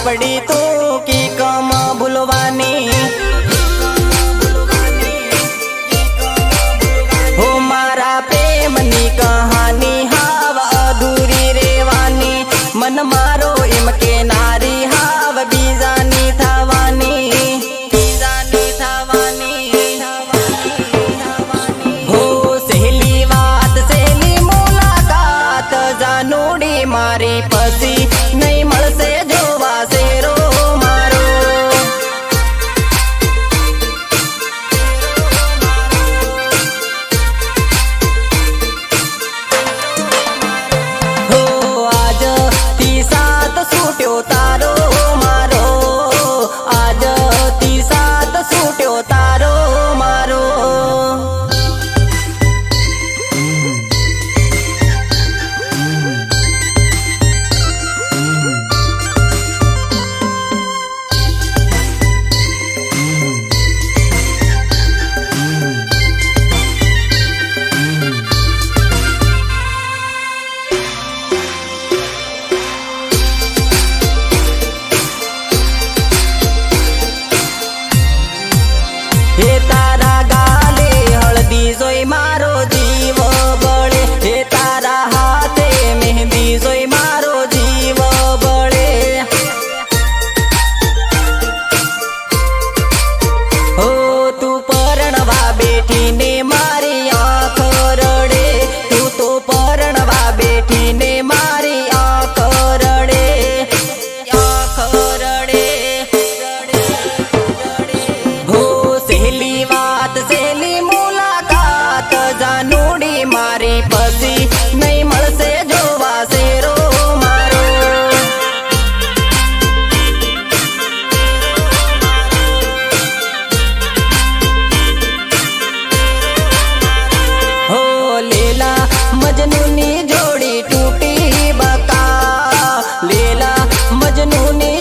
पड़ी तो की कम भूलवानी हो मारा प्रेमनी कहानी हाव अधूरी रेवानी मन मारो एम के नारी हाव बीजानी थवानी हो सहेली वात सहेली मुलाकात जानोडी मारी पसी नहीं मळसे जोवा सेरो मारो हो आज ती सात सूट्यो तारो मारो आज ती सात सूट्यो तारो मारो हे तारा गाले हळदी जोई मारो जीव बळे हे तारा हाथे मेहंदी जोई मारो जीव बळे हो तू परणवा बेठी ने मारी आँख रडे तू तो परणवा बेठी ने मारी आँख रडे हो सहेली वात सहेली मुलाकात जानोडी मारी पसी नहीं मळसे जोवा सेरो मारो हो लेला मजनूनी जोड़ी टूटी बका लेला मजनूनी